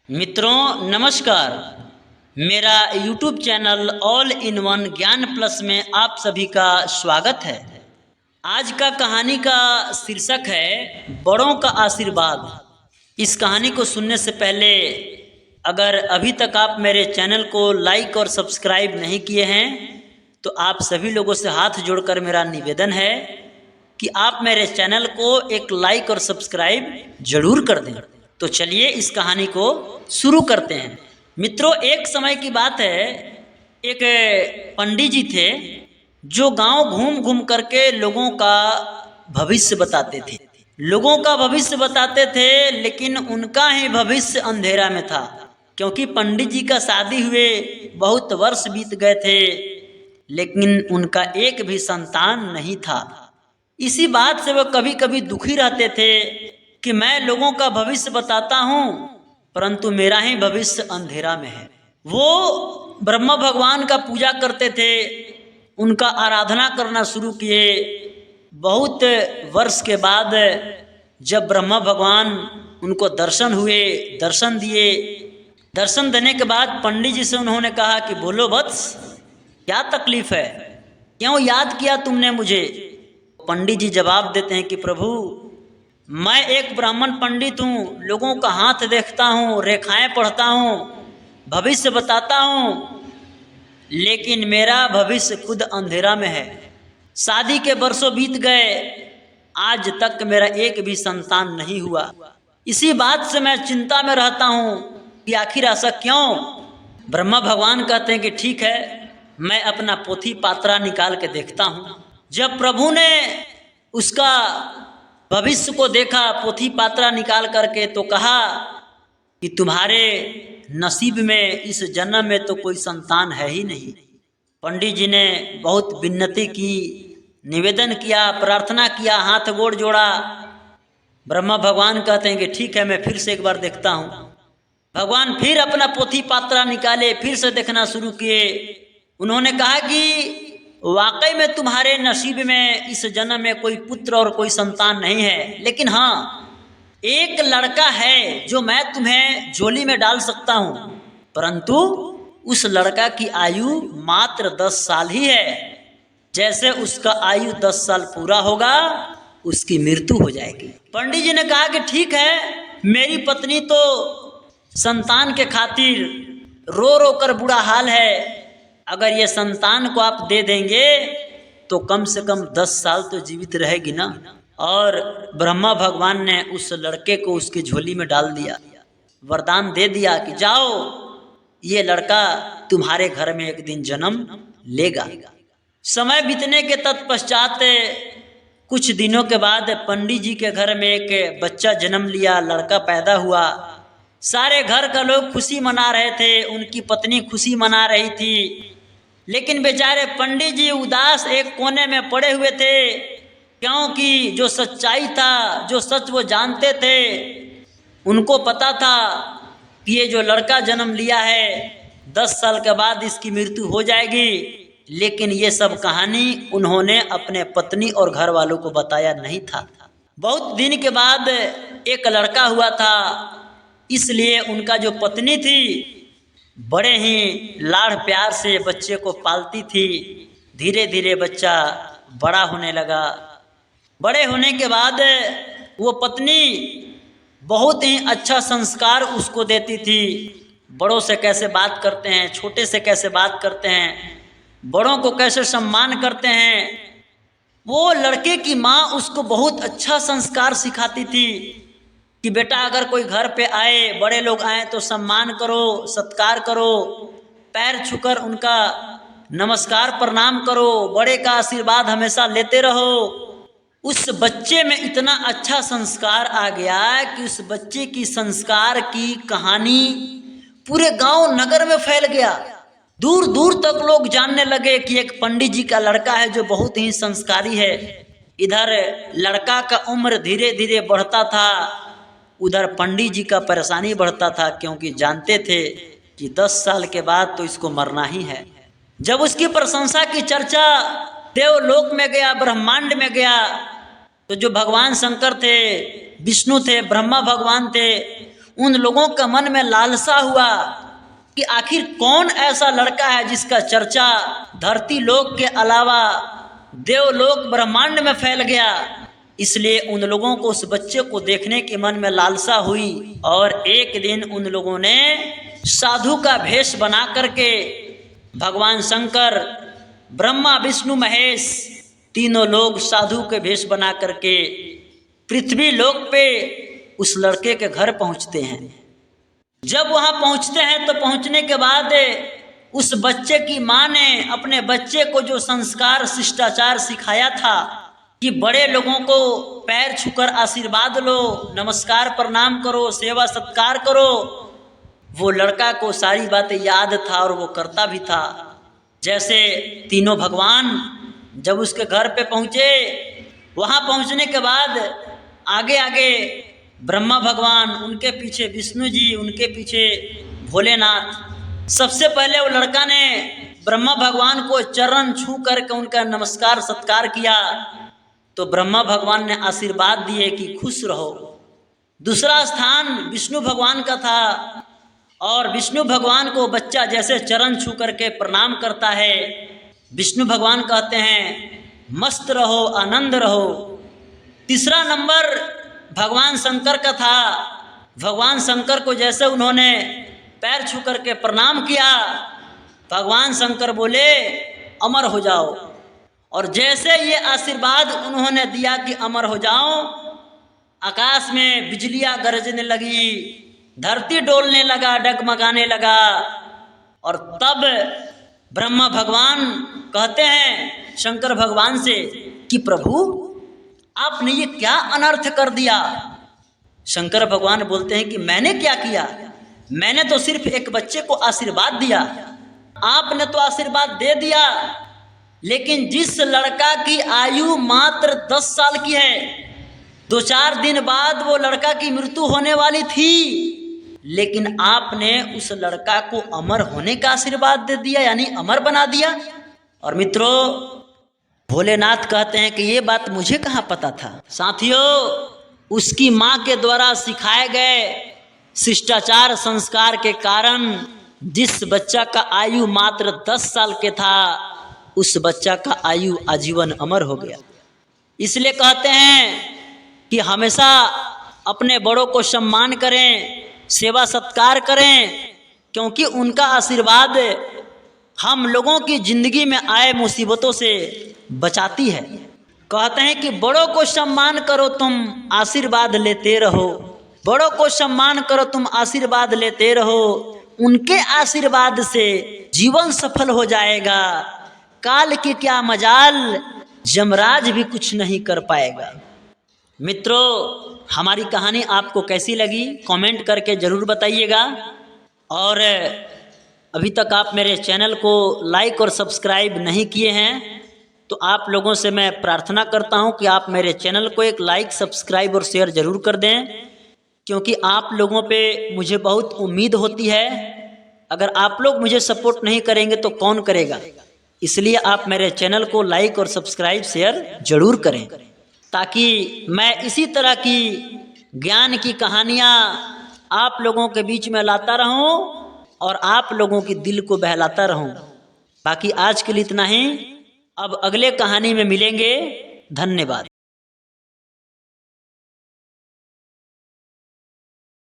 मित्रों नमस्कार। मेरा YouTube channel all in one ज्ञान प्लस में आप सभी का स्वागत है। आज का कहानी का शीर्षक है बड़ों का आशीर्वाद। इस कहानी को सुनने से पहले अगर अभी तक आप मेरे चैनल को लाइक और सब्सक्राइब नहीं किए हैं तो आप सभी लोगों से हाथ जोड़कर मेरा निवेदन है कि आप मेरे चैनल को एक लाइक और सब्सक्राइब जरूर कर दें। तो चलिए इस कहानी को शुरू करते हैं। मित्रों, एक समय की बात है, एक पंडित जी थे जो गांव घूम घूम करके लोगों का भविष्य बताते थे। लोगों का भविष्य बताते थे, लेकिन उनका ही भविष्य अंधेरा में था, क्योंकि पंडित जी का शादी हुए बहुत वर्ष बीत गए थे, लेकिन उनका एक भी संतान नहीं था। इसी बात से वो कभी कभी दुखी रहते थे कि मैं लोगों का भविष्य बताता हूँ, परंतु मेरा ही भविष्य अंधेरा में है। वो ब्रह्मा भगवान का पूजा करते थे, उनका आराधना करना शुरू किए। बहुत वर्ष के बाद जब ब्रह्मा भगवान उनको दर्शन हुए, दर्शन दिए, दर्शन देने के बाद पंडित जी से उन्होंने कहा कि बोलो वत्स, क्या तकलीफ है, क्यों याद किया तुमने मुझे। पंडित जी जवाब देते हैं कि प्रभु, मैं एक ब्राह्मण पंडित हूँ, लोगों का हाथ देखता हूँ, रेखाएं पढ़ता हूँ, भविष्य बताता हूँ, लेकिन मेरा भविष्य खुद अंधेरा में है। शादी के वर्षों बीत गए, आज तक मेरा एक भी संतान नहीं हुआ। इसी बात से मैं चिंता में रहता हूँ कि आखिर ऐसा क्यों। ब्रह्मा भगवान कहते हैं कि ठीक है, मैं अपना पोथी पात्रा निकाल के देखता हूँ। जब प्रभु ने उसका भविष्य को देखा पोथी पात्रा निकाल करके, तो कहा कि तुम्हारे नसीब में इस जन्म में तो कोई संतान है ही नहीं। पंडित जी ने बहुत विनती की, निवेदन किया, प्रार्थना किया, हाथ गोड़ जोड़ा। ब्रह्मा भगवान कहते हैं कि ठीक है, मैं फिर से एक बार देखता हूँ। भगवान फिर अपना पोथी पात्रा निकाले, फिर से देखना शुरू किए। उन्होंने कहा कि वाकई में तुम्हारे नसीब में इस जन्म में कोई पुत्र और कोई संतान नहीं है, लेकिन हाँ, एक लड़का है जो मैं तुम्हें झोली में डाल सकता हूँ, परंतु उस लड़का की आयु मात्र 10 साल ही है। जैसे उसका आयु 10 साल पूरा होगा, उसकी मृत्यु हो जाएगी। पंडित जी ने कहा कि ठीक है, मेरी पत्नी तो संतान के खातिर रो रो कर बुरा हाल है, अगर ये संतान को आप दे देंगे तो कम से कम 10 साल तो जीवित रहेगी ना। और ब्रह्मा भगवान ने उस लड़के को उसकी झोली में डाल दिया, वरदान दे दिया कि जाओ, ये लड़का तुम्हारे घर में एक दिन जन्म लेगा। समय बीतने के तत्पश्चात कुछ दिनों के बाद पंडित जी के घर में एक बच्चा जन्म लिया, लड़का पैदा हुआ। सारे घर का लोग खुशी मना रहे थे, उनकी पत्नी खुशी मना रही थी, लेकिन बेचारे पंडित जी उदास एक कोने में पड़े हुए थे, क्योंकि जो सच्चाई था, जो सच वो जानते थे, उनको पता था कि ये जो लड़का जन्म लिया है 10 साल के बाद इसकी मृत्यु हो जाएगी। लेकिन ये सब कहानी उन्होंने अपने पत्नी और घर वालों को बताया नहीं था। बहुत दिन के बाद एक लड़का हुआ था, इसलिए उनका जो पत्नी थी बड़े ही लाड़ प्यार से बच्चे को पालती थी। धीरे धीरे बच्चा बड़ा होने लगा। बड़े होने के बाद वो पत्नी बहुत ही अच्छा संस्कार उसको देती थी। बड़ों से कैसे बात करते हैं, छोटे से कैसे बात करते हैं, बड़ों को कैसे सम्मान करते हैं, वो लड़के की माँ उसको बहुत अच्छा संस्कार सिखाती थी कि बेटा, अगर कोई घर पे आए, बड़े लोग आए तो सम्मान करो, सत्कार करो, पैर छूकर उनका नमस्कार प्रणाम करो, बड़े का आशीर्वाद हमेशा लेते रहो। उस बच्चे में इतना अच्छा संस्कार आ गया कि उस बच्चे की संस्कार की कहानी पूरे गांव नगर में फैल गया। दूर दूर तक लोग जानने लगे कि एक पंडित जी का लड़का है जो बहुत ही संस्कारी है। इधर लड़का का उम्र धीरे धीरे बढ़ता था, उधर पंडित जी का परेशानी बढ़ता था, क्योंकि जानते थे कि 10 साल के बाद तो इसको मरना ही है। जब उसकी प्रशंसा की चर्चा देवलोक में गया, ब्रह्मांड में गया, तो जो भगवान शंकर थे, विष्णु थे, ब्रह्मा भगवान थे, उन लोगों के मन में लालसा हुआ कि आखिर कौन ऐसा लड़का है जिसका चर्चा धरती लोक के अलावा देवलोक ब्रह्मांड में फैल गया। इसलिए उन लोगों को उस बच्चे को देखने के मन में लालसा हुई और एक दिन उन लोगों ने साधु का भेष बना करके भगवान शंकर, ब्रह्मा, विष्णु, महेश तीनों लोग साधु के भेष बना करके पृथ्वी लोक पे उस लड़के के घर पहुंचते हैं। जब वहां पहुंचते हैं तो पहुंचने के बाद उस बच्चे की माँ ने अपने बच्चे को जो संस्कार शिष्टाचार सिखाया था कि बड़े लोगों को पैर छूकर आशीर्वाद लो, नमस्कार प्रणाम करो, सेवा सत्कार करो, वो लड़का को सारी बातें याद था और वो करता भी था। जैसे तीनों भगवान जब उसके घर पे पहुँचे, वहाँ पहुँचने के बाद आगे आगे ब्रह्मा भगवान, उनके पीछे विष्णु जी, उनके पीछे भोलेनाथ। सबसे पहले वो लड़का ने ब्रह्मा भगवान को चरण छू करके उनका नमस्कार सत्कार किया तो ब्रह्मा भगवान ने आशीर्वाद दिए कि खुश रहो। दूसरा स्थान विष्णु भगवान का था और विष्णु भगवान को बच्चा जैसे चरण छू करके प्रणाम करता है, विष्णु भगवान कहते हैं मस्त रहो, आनंद रहो। तीसरा नंबर भगवान शंकर का था। भगवान शंकर को जैसे उन्होंने पैर छू करके प्रणाम किया, भगवान शंकर बोले अमर हो जाओ। और जैसे ये आशीर्वाद उन्होंने दिया कि अमर हो जाओ, आकाश में बिजलियां गरजने लगी, धरती डोलने लगा, डगमगाने लगा। और तब ब्रह्मा भगवान कहते हैं शंकर भगवान से कि प्रभु आपने ये क्या अनर्थ कर दिया। शंकर भगवान बोलते हैं कि मैंने क्या किया, मैंने तो सिर्फ एक बच्चे को आशीर्वाद दिया। आपने तो आशीर्वाद दे दिया, लेकिन जिस लड़का की आयु मात्र 10 साल की है, 2-4 दिन बाद वो लड़का की मृत्यु होने वाली थी, लेकिन आपने उस लड़का को अमर होने का आशीर्वाद दे दिया, यानी अमर बना दिया। और मित्रों, भोलेनाथ कहते हैं कि ये बात मुझे कहाँ पता था। साथियों, उसकी माँ के द्वारा सिखाए गए शिष्टाचार संस्कार के कारण जिस बच्चा का आयु मात्र 10 साल के था, उस बच्चा का आयु आजीवन अमर हो गया। इसलिए कहते हैं कि हमेशा अपने बड़ों को सम्मान करें, सेवा सत्कार करें, क्योंकि उनका आशीर्वाद हम लोगों की जिंदगी में आए मुसीबतों से बचाती है। कहते हैं कि बड़ों को सम्मान करो, तुम आशीर्वाद लेते रहो। बड़ों को सम्मान करो, तुम आशीर्वाद लेते रहो। उनके आशीर्वाद से जीवन सफल हो जाएगा। काल की क्या मजाल, यमराज भी कुछ नहीं कर पाएगा। मित्रों, हमारी कहानी आपको कैसी लगी कमेंट करके ज़रूर बताइएगा। और अभी तक आप मेरे चैनल को लाइक और सब्सक्राइब नहीं किए हैं तो आप लोगों से मैं प्रार्थना करता हूं कि आप मेरे चैनल को एक लाइक, सब्सक्राइब और शेयर ज़रूर कर दें, क्योंकि आप लोगों पे मुझे बहुत उम्मीद होती है। अगर आप लोग मुझे सपोर्ट नहीं करेंगे तो कौन करेगा। इसलिए आप मेरे चैनल को लाइक और सब्सक्राइब शेयर ज़रूर करें, ताकि मैं इसी तरह की ज्ञान की कहानियाँ आप लोगों के बीच में लाता रहूं और आप लोगों की दिल को बहलाता रहूं। बाकी आज के लिए इतना ही, अब अगले कहानी में मिलेंगे। धन्यवाद।